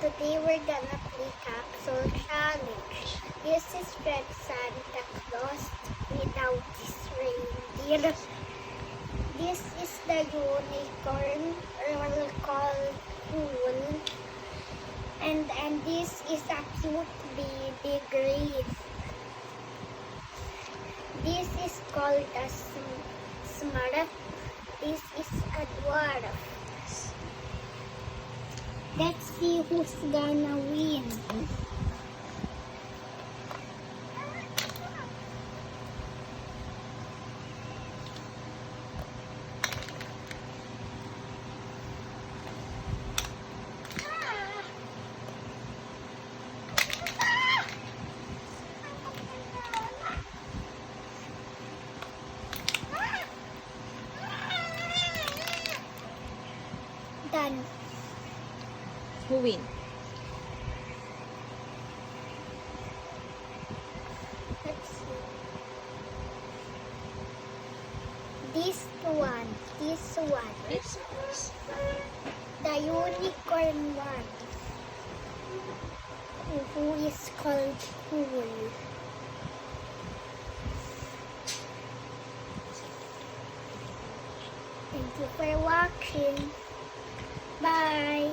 Today we're gonna play capsule challenge. This is Red Santa Claus without his reindeer. This is the unicorn, or we'll call Cool. And this is a cute baby Grace. This is called a Smurf. This is a dwarf. Let's see who's gonna win. Done. Who win? Let's see. This one. The unicorn one. Who is called Cool. Thank you for watching. Bye.